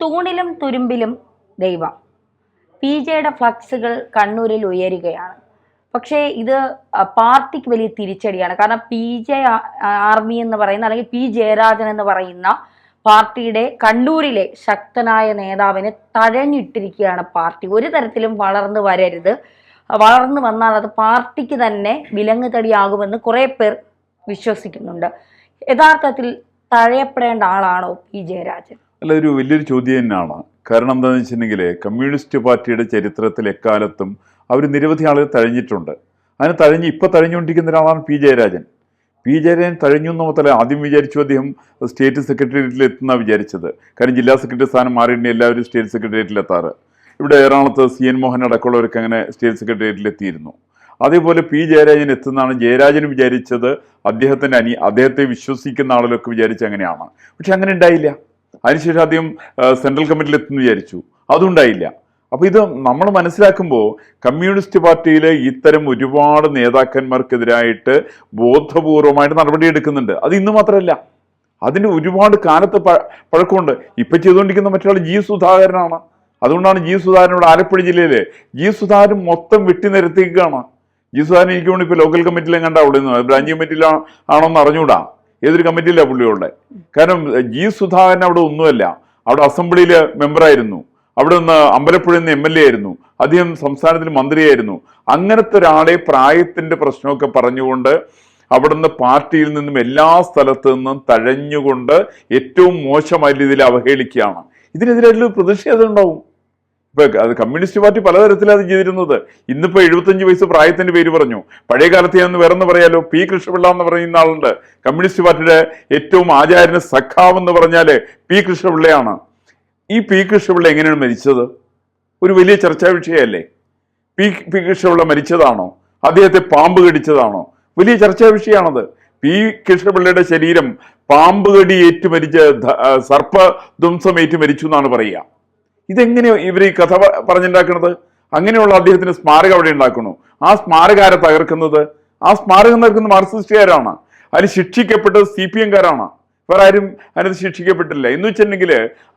തൂണിലും തുരുമ്പിലും ദൈവം. പി ജെയുടെ ഫ്ലക്സുകൾ കണ്ണൂരിൽ ഉയരുകയാണ്. പക്ഷേ ഇത് പാർട്ടിക്ക് വലിയ തിരിച്ചടിയാണ്. കാരണം പി ജെ ആർമി എന്ന് പറയുന്ന, അല്ലെങ്കിൽ പി ജയരാജൻ എന്ന് പറയുന്ന പാർട്ടിയുടെ കണ്ണൂരിലെ ശക്തനായ നേതാവിനെ തഴഞ്ഞിട്ടിരിക്കുകയാണ് പാർട്ടി. ഒരു തരത്തിലും വളർന്നു വരരുത്, വളർന്നു വന്നാൽ അത് പാർട്ടിക്ക് തന്നെ വിലങ്ങ് തടിയാകുമെന്ന് കുറെ പേർ വിശ്വസിക്കുന്നുണ്ട്. യഥാർത്ഥത്തിൽ തഴയപ്പെടേണ്ട ആളാണോ പി ജയരാജൻ? അല്ല, ഒരു വലിയൊരു ചോദ്യം തന്നെയാണ്. കാരണം എന്താണെന്ന് വെച്ചിട്ടുണ്ടെങ്കിൽ കമ്മ്യൂണിസ്റ്റ് പാർട്ടിയുടെ ചരിത്രത്തിൽ എക്കാലത്തും അവർ നിരവധി ആളുകൾ തഴഞ്ഞിട്ടുണ്ട്. അതിന് ഇപ്പം തഴഞ്ഞുകൊണ്ടിരിക്കുന്ന ഒരാളാണ് പി ജയരാജൻ. പി ജയരാജൻ തഴഞ്ഞു എന്ന് മാത്രമല്ല, ആദ്യം വിചാരിച്ചു അദ്ദേഹം സ്റ്റേറ്റ് സെക്രട്ടേറിയറ്റിൽ എത്തുന്നതാണ് വിചാരിച്ചത്. കാരണം ജില്ലാ സെക്രട്ടറി സ്ഥാനം മാറിയിട്ട് എല്ലാവരും സ്റ്റേറ്റ് സെക്രട്ടേറിയറ്റിൽ എത്താറ്. ഇവിടെ എറണാകുളത്ത് CN മോഹൻ അടക്കമുള്ളവർക്ക് അങ്ങനെ സ്റ്റേറ്റ് സെക്രട്ടേറിയറ്റിൽ എത്തിയിരുന്നു. അതേപോലെ പി ജയരാജൻ എത്തുന്നതാണ് ജയരാജൻ വിചാരിച്ചത്. അദ്ദേഹത്തെ വിശ്വസിക്കുന്ന ആളുകളൊക്കെ വിചാരിച്ച് അങ്ങനെയാണ്. പക്ഷെ അങ്ങനെ ഉണ്ടായില്ല. അതിനുശേഷം അദ്ദേഹം സെൻട്രൽ കമ്മിറ്റിയിൽ എത്തുന്നു വിചാരിച്ചു, അതും ഉണ്ടായില്ല. അപ്പൊ ഇത് നമ്മൾ മനസ്സിലാക്കുമ്പോൾ കമ്മ്യൂണിസ്റ്റ് പാർട്ടിയിലെ ഇത്തരം ഒരുപാട് നേതാക്കന്മാർക്കെതിരായിട്ട് ബോധപൂർവമായിട്ട് നടപടിയെടുക്കുന്നുണ്ട്. അത് ഇന്ന് മാത്രമല്ല, അതിന് ഒരുപാട് കാലത്ത് പഴക്കമുണ്ട്. ഇപ്പൊ ചെയ്തുകൊണ്ടിരിക്കുന്ന മറ്റൊരാൾ G. സുധാകരനാണ്. അതുകൊണ്ടാണ് G. സുധാകരനോട് ആലപ്പുഴ ജില്ലയിലെ G. സുധാകരൻ മൊത്തം വെട്ടിനിരത്തിക്കുകയാണ്. G. സുധാകരൻ എനിക്ക് വേണ്ടി ഇപ്പൊ ലോക്കൽ കമ്മിറ്റിയിലും കണ്ട അവിടെ നിന്ന് ബ്രാഞ്ച് കമ്മിറ്റിയിലാണോന്ന് അറിഞ്ഞൂടാ, ഏതൊരു കമ്മിറ്റിയിലാണ് പുള്ളിയുടെ. കാരണം G. സുധാകരൻ അവിടെ ഒന്നുമല്ല, അവിടെ അസംബ്ലിയിലെ മെമ്പറായിരുന്നു, അവിടെ നിന്ന് അമ്പലപ്പുഴയിൽ നിന്ന് MLA ആയിരുന്നു, അദ്ദേഹം സംസ്ഥാനത്തിന് മന്ത്രിയായിരുന്നു. അങ്ങനത്തെ ഒരാളെ പ്രായത്തിന്റെ പ്രശ്നമൊക്കെ പറഞ്ഞുകൊണ്ട് അവിടുന്ന് പാർട്ടിയിൽ നിന്നും എല്ലാ സ്ഥലത്തു നിന്നും തഴഞ്ഞുകൊണ്ട് ഏറ്റവും മോശമായ രീതിയിൽ അവഹേളിക്കുകയാണ്. ഇതിനെതിരായിട്ടുള്ള പ്രതിഷേധം ഉണ്ടാവും. ഇപ്പൊ അത് കമ്മ്യൂണിസ്റ്റ് പാർട്ടി പലതരത്തിലാണ് ചെയ്തിരുന്നത്. ഇന്നിപ്പോ 75 വയസ്സ് പ്രായത്തിന്റെ പേര് പറഞ്ഞു. പഴയ കാലത്ത് ഞാൻ വേറെന്ന് പറയാലോ, P. കൃഷ്ണപിള്ള എന്ന് പറയുന്ന ആളുണ്ട്. കമ്മ്യൂണിസ്റ്റ് പാർട്ടിയുടെ ഏറ്റവും ആചാര്യന് സഖാവ് എന്ന് പറഞ്ഞാല് P. കൃഷ്ണപിള്ളയാണ്. ഈ P. കൃഷ്ണപിള്ള എങ്ങനെയാണ് മരിച്ചത്? ഒരു വലിയ ചർച്ചാ വിഷയമല്ലേ? P. കൃഷ്ണപിള്ള മരിച്ചതാണോ? അദ്ദേഹത്തെ പാമ്പ് കടിച്ചതാണോ? വലിയ ചർച്ചാ വിഷയമാണത്. P. കൃഷ്ണപിള്ളയുടെ ശരീരം പാമ്പ് കടി ഏറ്റു മരിച്ച് സർപ്പധ്വംസം ഏറ്റു മരിച്ചു എന്നാണ് പറയുക. ഇതെങ്ങനെ ഇവർ ഈ കഥ പറഞ്ഞുണ്ടാക്കുന്നത്? അങ്ങനെയുള്ള അദ്ദേഹത്തിന് സ്മാരകം അവിടെ ഉണ്ടാക്കുന്നു. ആ സ്മാരകാരെ തകർക്കുന്നത്, ആ സ്മാരകം തകർക്കുന്നത് മാർക്സിസ്റ്റുകാരാണ്. അതിന് ശിക്ഷിക്കപ്പെട്ടത് CPM-കാരാണ്. വേറെ ആരും അതിനകത്ത് ശിക്ഷിക്കപ്പെട്ടില്ല. എന്ന് വെച്ചിട്ടുണ്ടെങ്കിൽ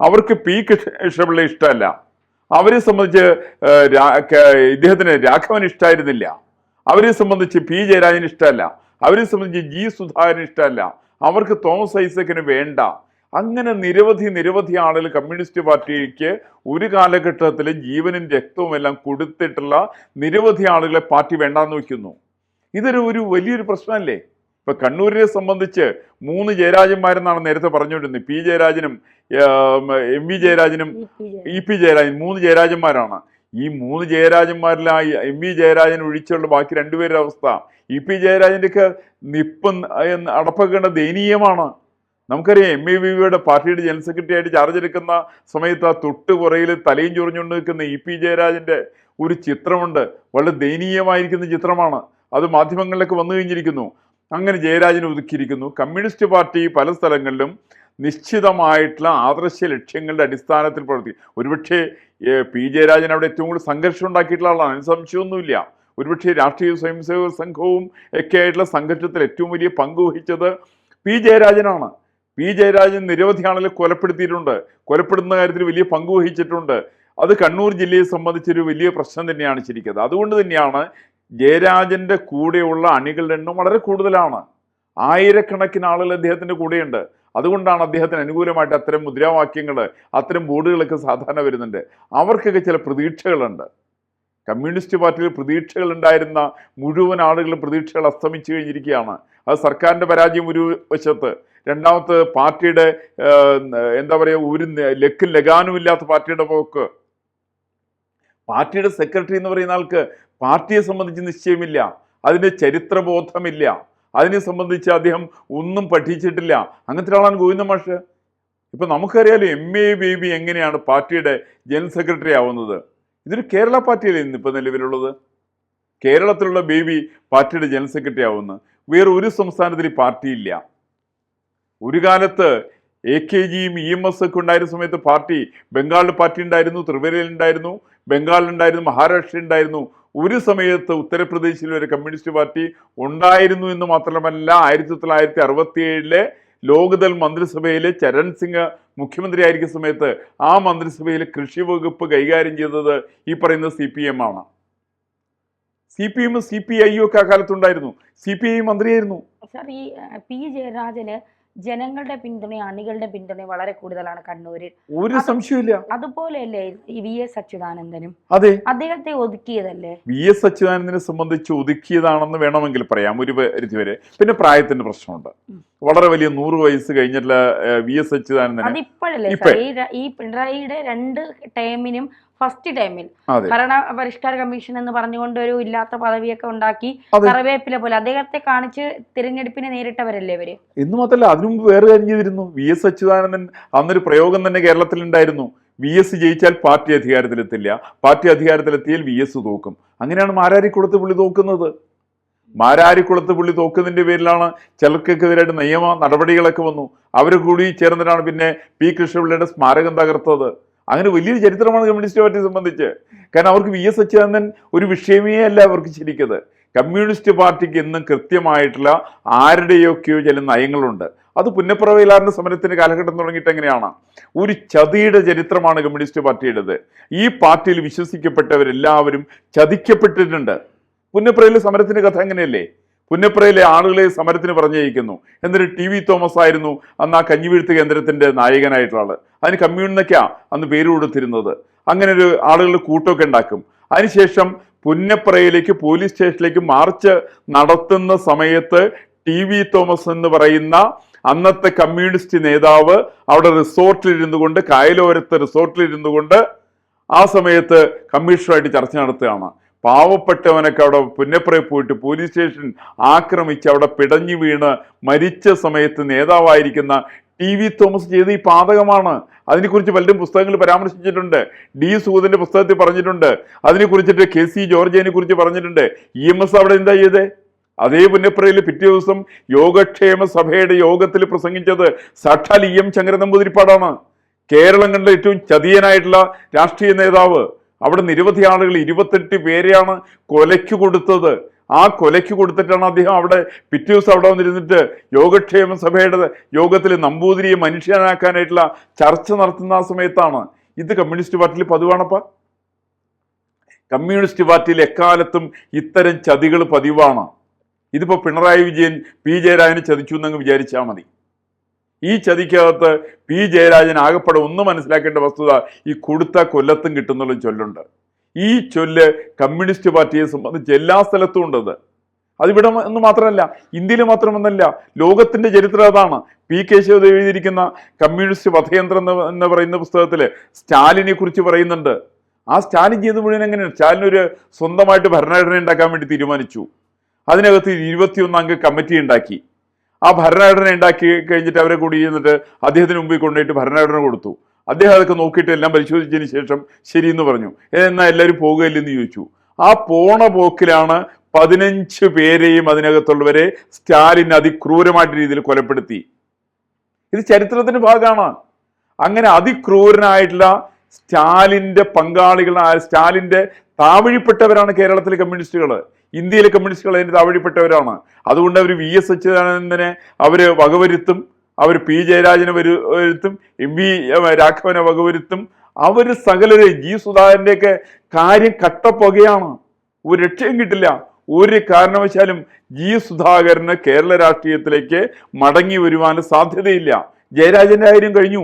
അവർക്ക് P. കൃഷ്ണപിള്ള ഇഷ്ടമല്ല. അവരെ സംബന്ധിച്ച് ഇദ്ദേഹത്തിന് രാഘവൻ ഇഷ്ടമായിരുന്നില്ല. അവരെ സംബന്ധിച്ച് P. ജയരാജൻ ഇഷ്ടമല്ല. അവരെ സംബന്ധിച്ച് G. സുധാകരൻ ഇഷ്ടമല്ല. അവർക്ക് തോമസ് ഐസക്കിന് വേണ്ട. അങ്ങനെ നിരവധി ആളുകൾ കമ്മ്യൂണിസ്റ്റ് പാർട്ടിക്ക് ഒരു കാലഘട്ടത്തിൽ ജീവനും രക്തവും എല്ലാം കൊടുത്തിട്ടുള്ള നിരവധി ആളുകളെ പാർട്ടി വേണ്ടാന്ന് വയ്ക്കുന്നു. ഇതൊരു വലിയൊരു പ്രശ്നമല്ലേ? ഇപ്പൊ കണ്ണൂരിനെ സംബന്ധിച്ച് 3 ജയരാജന്മാരെന്നാണ് നേരത്തെ പറഞ്ഞുകൊണ്ടിരുന്നത്. P. ജയരാജനും MV ജയരാജനും EP Jayarajan 3 ജയരാജന്മാരാണ്. ഈ 3 ജയരാജന്മാരിലായി MV ജയരാജൻ ഒഴിച്ചുള്ള ബാക്കി 2 പേരുടെ അവസ്ഥ, EP ജയരാജന്റെ ഒക്കെ നിപ്പം അടപ്പക്കേണ്ട ദയനീയമാണ്. നമുക്കറിയാം MAVയുടെ പാർട്ടിയുടെ ജനറൽ സെക്രട്ടറി ആയിട്ട് ചാർജ് എടുക്കുന്ന സമയത്ത് ആ തൊട്ട് പുറയിൽ തലയും ചൊറിഞ്ഞുകൊണ്ട് നിൽക്കുന്ന EP ജയരാജന്റെ ഒരു ചിത്രമുണ്ട്. വളരെ ദയനീയമായിരിക്കുന്ന ചിത്രമാണ്. അത് മാധ്യമങ്ങളിലൊക്കെ വന്നു കഴിഞ്ഞിരിക്കുന്നു. അങ്ങനെ ജയരാജനെ ഒതുക്കിയിരിക്കുന്നു. കമ്മ്യൂണിസ്റ്റ് പാർട്ടി പല സ്ഥലങ്ങളിലും നിശ്ചിതമായിട്ടുള്ള ആദർശ ലക്ഷ്യങ്ങളുടെ അടിസ്ഥാനത്തിൽ പ്രവർത്തിക്കും. ഒരുപക്ഷെ P. ജയരാജൻ അവിടെ ഏറ്റവും കൂടുതൽ സംഘർഷം ഉണ്ടാക്കിയിട്ടുള്ള ആളാണ്, അതിന് സംശയമൊന്നുമില്ല. ഒരുപക്ഷെ രാഷ്ട്രീയ സ്വയംസേവക സംഘവും ഒക്കെ ആയിട്ടുള്ള സംഘർഷത്തിൽ ഏറ്റവും വലിയ പങ്ക് വഹിച്ചത് P. ജയരാജനാണ്. P. ജയരാജൻ നിരവധി ആളുകളെ കൊലപ്പെടുത്തിയിട്ടുണ്ട്, കൊലപ്പെടുന്ന കാര്യത്തിൽ വലിയ പങ്ക് വഹിച്ചിട്ടുണ്ട്. അത് കണ്ണൂർ ജില്ലയെ സംബന്ധിച്ചൊരു വലിയ പ്രശ്നം തന്നെയാണ് ശരിക്കും. അതുകൊണ്ട് തന്നെയാണ് ജയരാജന്റെ കൂടെയുള്ള അണികളുടെ എണ്ണം വളരെ കൂടുതലാണ്. ആയിരക്കണക്കിന് ആളുകൾ അദ്ദേഹത്തിന്റെ കൂടെയുണ്ട്. അതുകൊണ്ടാണ് അദ്ദേഹത്തിന് അനുകൂലമായിട്ട് അത്തരം മുദ്രാവാക്യങ്ങൾ, അത്തരം ബോർഡുകളൊക്കെ സാധാരണ വരുന്നുണ്ട്. അവർക്കൊക്കെ ചില പ്രതീക്ഷകളുണ്ട്. കമ്മ്യൂണിസ്റ്റ് പാർട്ടിയിൽ പ്രതീക്ഷകൾ ഉണ്ടായിരുന്ന മുഴുവൻ ആളുകളും പ്രതീക്ഷകൾ അസ്തമിച്ചു കഴിഞ്ഞിരിക്കുകയാണ്. അത് സർക്കാരിന്റെ പരാജയം ഒരു വശത്ത്, രണ്ടാമത്തെ പാർട്ടിയുടെ എന്താ പറയുക, ഒരു ലക്കും ലഗാനും ഇല്ലാത്ത പാർട്ടിയുടെ പോക്ക്. പാർട്ടിയുടെ സെക്രട്ടറി എന്ന് പറയുന്ന ആൾക്ക് പാർട്ടിയെ സംബന്ധിച്ച് നിശ്ചയമില്ല, അതിന്റെ ചരിത്രബോധമില്ല, അതിനെ സംബന്ധിച്ച് അദ്ദേഹം ഒന്നും പഠിച്ചിട്ടില്ല. അങ്ങനത്തെ ഒരാളാണ് ഗോവിന്ദ മാഷ്. ഇപ്പൊ നമുക്കറിയാലോ MAVB എങ്ങനെയാണ് പാർട്ടിയുടെ ജനറൽ സെക്രട്ടറി ആവുന്നത്. ഇതൊരു കേരള പാർട്ടിയല്ലേ ഇന്നിപ്പോൾ നിലവിലുള്ളത്. കേരളത്തിലുള്ള ബേബി പാർട്ടിയുടെ ജനറൽ സെക്രട്ടറി ആവുന്നു. വേറെ ഒരു സംസ്ഥാനത്തിൽ ഈ പാർട്ടിയില്ല. ഒരു കാലത്ത് AKGയും EMS ഒക്കെ ഉണ്ടായിരുന്ന സമയത്ത് പാർട്ടി, ബംഗാളിൽ പാർട്ടി ഉണ്ടായിരുന്നു, ത്രിപുരയിൽ ഉണ്ടായിരുന്നു, ബംഗാളിലുണ്ടായിരുന്നു, മഹാരാഷ്ട്ര ഉണ്ടായിരുന്നു. ഒരു സമയത്ത് ഉത്തർപ്രദേശിൽ ഒരു കമ്മ്യൂണിസ്റ്റ് പാർട്ടി ഉണ്ടായിരുന്നു എന്ന് മാത്രമല്ല 1967 ലോക്ദൾ മന്ത്രിസഭയിലെ ചരൺ സിംഗ് മുഖ്യമന്ത്രി ആയിരിക്കുന്ന സമയത്ത് ആ മന്ത്രിസഭയിൽ കൃഷി വകുപ്പ് കൈകാര്യം ചെയ്തത് ഈ പറയുന്ന CPM ആണ്. CPM CPI ഒക്കെ ആ കാലത്തുണ്ടായിരുന്നു. CPI മന്ത്രിയായിരുന്നു. സാർ, ഈ പി ജയരാജന് ജനങ്ങളുടെ പിന്തുണ, അണികളുടെ പിന്തുണ വളരെ കൂടുതലാണ് കണ്ണൂരിൽ. ഒരു സംശയമില്ല. അതുപോലെയല്ലേ ഈ VS അച്യുതാനന്ദനും? അതെ, അദ്ദേഹത്തെ ഒതുക്കിയതല്ലേ? VS അച്യുതാനന്ദനെ സംബന്ധിച്ച് ഒതുക്കിയതാണെന്ന് വേണമെങ്കിൽ പറയാം ഒരു പരിധിവരെ. പിന്നെ പ്രായത്തിന്റെ പ്രശ്നമുണ്ട്. വളരെ വലിയ 100 വയസ്സ് കഴിഞ്ഞിട്ടുള്ള VS അച്യുതാനന്ദൻ അതിപ്പോഴല്ലേ സാർ, ഈ പിണറായിയുടെ 2 ടൈമിനും ഫസ്റ്റ് ടൈമിൽ ഭരണ പരിഷ്കാര കമ്മീഷൻ എന്ന് പറഞ്ഞുകൊണ്ട് ഒരു ഇല്ലാത്ത പദവിയൊക്കെ ഉണ്ടാക്കി കറിവേപ്പില പോലെ അദ്ദേഹത്തെ കാണിച്ച് തിരഞ്ഞെടുപ്പിനെ നേരിട്ടവരല്ലേ ഇവര്? എന്ന് മാത്രമല്ല, അതിനു മുമ്പ് വേറെ കാര്യം ചെയ്തിരുന്നു. VS അച്യുതാനന്ദൻ അന്നൊരു പ്രയോഗം തന്നെ കേരളത്തിൽ ഉണ്ടായിരുന്നു. VS ജയിച്ചാൽ പാർട്ടി അധികാരത്തിലെത്തില്ല, പാർട്ടി അധികാരത്തിലെത്തിയാൽ VS തോക്കും. അങ്ങനെയാണ് മാരാരിക്കുളത്ത് പുള്ളി തോക്കുന്നത്. മാരാരിക്കുളത്ത് പുള്ളി തോക്കുന്നതിന്റെ പേരിലാണ് ചിലർക്കെതിരായിട്ട് നിയമ നടപടികളൊക്കെ വന്നു. അവർ കൂടി ചേർന്നിട്ടാണ് പിന്നെ P കൃഷ്ണപിള്ളയുടെ സ്മാരകം തകർത്തത്. അങ്ങനെ വലിയൊരു ചരിത്രമാണ് കമ്മ്യൂണിസ്റ്റ് പാർട്ടിയെ സംബന്ധിച്ച്. കാരണം അവർക്ക് VS അച്യുതാനന്ദൻ ഒരു വിഷയമേ അല്ല അവർക്ക് ശരിക്കത്. കമ്മ്യൂണിസ്റ്റ് പാർട്ടിക്ക് എന്നും കൃത്യമായിട്ടുള്ള ആരുടെയൊക്കെയോ ചില നയങ്ങളുണ്ട്. അത് പുന്നപ്ര വയലാറിന്റെ സമരത്തിന്റെ കാലഘട്ടം തുടങ്ങിയിട്ട് എങ്ങനെയാണ്? ഒരു ചതിയുടെ ചരിത്രമാണ് കമ്മ്യൂണിസ്റ്റ് പാർട്ടിയുടേത്. ഈ പാർട്ടിയിൽ വിശ്വസിക്കപ്പെട്ടവരെല്ലാവരും ചതിക്കപ്പെട്ടിട്ടുണ്ട്. പുന്നപ്രയിലെ സമരത്തിന്റെ കഥ എങ്ങനെയല്ലേ? പുന്നപ്രയിലെ ആളുകളെ സമരത്തിന് പറഞ്ഞയക്കുന്നു. എന്നിട്ട് TV തോമസ് ആയിരുന്നു അന്ന് ആ കഞ്ഞിവീഴ്ത്ത് കേന്ദ്രത്തിന്റെ നായകനായിട്ടുള്ള ആള്. അതിന് കമ്മ്യൂൺ എന്നൊക്കെയാ അന്ന് പേര് കൊടുത്തിരുന്നത്. അങ്ങനെ ഒരു ആളുകളുടെ കൂട്ടമൊക്കെ ഉണ്ടാക്കും. അതിനുശേഷം പുന്നപ്രയിലേക്ക് പോലീസ് സ്റ്റേഷനിലേക്ക് മാർച്ച് നടത്തുന്ന സമയത്ത് TV തോമസ് എന്ന് പറയുന്ന അന്നത്തെ കമ്മ്യൂണിസ്റ്റ് നേതാവ് അവിടെ റിസോർട്ടിലിരുന്നു കൊണ്ട്, കായലോരത്ത് റിസോർട്ടിലിരുന്നു കൊണ്ട് ആ സമയത്ത് കമ്മീഷണറായിട്ട് ചർച്ച നടത്തുകയാണ്. പാവപ്പെട്ടവനൊക്കെ അവിടെ പുന്നപ്രയിൽ പോയിട്ട് പോലീസ് സ്റ്റേഷൻ ആക്രമിച്ച് അവിടെ പിടഞ്ഞു വീണ് മരിച്ച സമയത്ത് നേതാവായിരിക്കുന്ന TV തോമസ് ചെയ്ത ഈ പാതകമാണ്. അതിനെക്കുറിച്ച് പലരും പുസ്തകങ്ങൾ പരാമർശിച്ചിട്ടുണ്ട്. D സൂദന്റെ പുസ്തകത്തിൽ പറഞ്ഞിട്ടുണ്ട്. അതിനെക്കുറിച്ചിട്ട് KC ജോർജിനെ കുറിച്ച് പറഞ്ഞിട്ടുണ്ട്. EMS അവിടെ എന്താ ചെയ്തേ? അതേ പുന്നപ്രയിൽ പിറ്റേ ദിവസം യോഗക്ഷേമ സഭയുടെ യോഗത്തിൽ പ്രസംഗിച്ചത് സാക്ഷാൽ EM ശങ്കരൻ നമ്പൂതിരിപ്പാടാണ്. കേരളം കണ്ട ഏറ്റവും ചതിയനായിട്ടുള്ള രാഷ്ട്രീയ നേതാവ്. അവിടെ നിരവധി ആളുകൾ, 28 പേരെയാണ് കൊലയ്ക്ക് കൊടുത്തത്. ആ കൊലയ്ക്ക് കൊടുത്തിട്ടാണ് അദ്ദേഹം അവിടെ പിറ്റേ ദിവസം അവിടെ വന്നിരുന്നിട്ട് യോഗക്ഷേമ സഭയുടെ യോഗത്തിൽ നമ്പൂതിരിയെ മനുഷ്യനാക്കാനായിട്ടുള്ള ചർച്ച നടത്തുന്ന ആ സമയത്താണ്. ഇത് കമ്മ്യൂണിസ്റ്റ് പാർട്ടിയിൽ പതിവാണപ്പ. കമ്മ്യൂണിസ്റ്റ് പാർട്ടിയിൽ എക്കാലത്തും ഇത്തരം ചതികൾ പതിവാണ്. ഇതിപ്പോ പിണറായി വിജയൻ P ജയരാജനെ ചതിച്ചു എന്നങ്ങ് വിചാരിച്ചാൽ മതി. ഈ ചതിക്കകത്ത് P ജയരാജൻ ആകെപ്പെടെ ഒന്ന് മനസ്സിലാക്കേണ്ട വസ്തുത, ഈ കൊടുത്ത കൊല്ലത്തും കിട്ടുന്നുള്ള ചൊല്ലുണ്ട്. ഈ ചൊല്ല് കമ്മ്യൂണിസ്റ്റ് പാർട്ടിയെ സംബന്ധിച്ച് എല്ലാ സ്ഥലത്തും ഉണ്ടത്. അതിവിടെ എന്ന് മാത്രമല്ല, ഇന്ത്യയിൽ മാത്രമെന്നല്ല, ലോകത്തിന്റെ ചരിത്രം അതാണ്. P കേശവദേവ് എഴുതിയിരിക്കുന്ന കമ്മ്യൂണിസ്റ്റ് വധയന്ത്രം എന്ന് പറയുന്ന പുസ്തകത്തില് സ്റ്റാലിനെ കുറിച്ച് പറയുന്നുണ്ട്. ആ സ്റ്റാലിൻ ചെയ്ത് മുഴുവൻ എങ്ങനെയാണ്? സ്റ്റാലിൻ ഒരു സ്വന്തമായിട്ട് ഭരണഘടന ഉണ്ടാക്കാൻ വേണ്ടി തീരുമാനിച്ചു. അതിനകത്ത് 21 അംഗ കമ്മിറ്റി ഉണ്ടാക്കി. ആ ഭരണഘടന ഉണ്ടാക്കി കഴിഞ്ഞിട്ട് അവരെ കൂടി ചെയ്യുന്നിട്ട് അദ്ദേഹത്തിന് മുമ്പിൽ കൊണ്ടുപോയിട്ട് ഭരണഘടന കൊടുത്തു. അദ്ദേഹം അതൊക്കെ നോക്കിയിട്ട് എല്ലാം പരിശോധിച്ചതിന് ശേഷം ശരിയെന്ന് പറഞ്ഞു. എന്നാൽ എല്ലാവരും പോകുകയില്ലെന്ന് ചോദിച്ചു. ആ പോണ പോക്കിലാണ് 15 പേരെയും അതിനകത്തുള്ളവരെ സ്റ്റാലിൻ അതിക്രൂരമായിട്ട് രീതിയിൽ കൊലപ്പെടുത്തി. ഇത് ചരിത്രത്തിന്റെ ഭാഗമാണ്. അങ്ങനെ അതിക്രൂരനായിട്ടുള്ള സ്റ്റാലിന്റെ പങ്കാളികളായ, സ്റ്റാലിന്റെ താവഴിപ്പെട്ടവരാണ് കേരളത്തിലെ കമ്മ്യൂണിസ്റ്റുകൾ. ഇന്ത്യയിലെ കമ്മ്യൂണിസ്റ്റുകൾ അതിന് താവഴിപ്പെട്ടവരാണ്. അതുകൊണ്ട് അവർ VS അച്യുതാനന്ദനെ അവര് വകവരുത്തും, അവർ P ജയരാജനെ വരുത്തും, MV രാഘവനെ വകവരുത്തും. അവര് സകലരെ, G സുധാകരന്റെ ഒക്കെ കാര്യം കട്ടപ്പുകയാണ്. ഒരു രക്ഷയും കിട്ടില്ല. ഒരു കാരണവശാലും G സുധാകരന് കേരള രാഷ്ട്രീയത്തിലേക്ക് മടങ്ങി വരുവാൻ സാധ്യതയില്ല. ജയരാജന്റെ കാര്യം കഴിഞ്ഞു.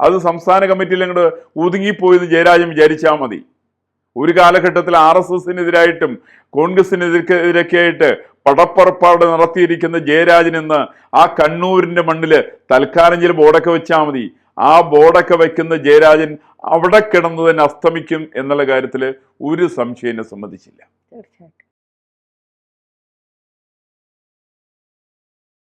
അത് സംസ്ഥാന കമ്മിറ്റിയിൽ അങ്ങോട്ട് ഒതുങ്ങിപ്പോയെന്ന് ജയരാജൻ വിചാരിച്ചാൽ മതി. ഒരു കാലഘട്ടത്തിൽ RSSനെതിരായിട്ടും കോൺഗ്രസിനെതിരൊക്കെ ആയിട്ട് പടപ്പുറപ്പാട് നടത്തിയിരിക്കുന്ന ജയരാജൻ എന്ന് ആ കണ്ണൂരിന്റെ മണ്ണില് തൽക്കാലം ചില ബോർഡൊക്കെ വെച്ചാൽ മതി. ആ ബോർഡൊക്കെ വെക്കുന്ന ജയരാജൻ അവിടെ കിടന്ന് തന്നെ അസ്തമിക്കും എന്നുള്ള കാര്യത്തിൽ ഒരു സംശയം എന്നെ സംബന്ധിച്ചില്ല. തീർച്ചയായിട്ടും.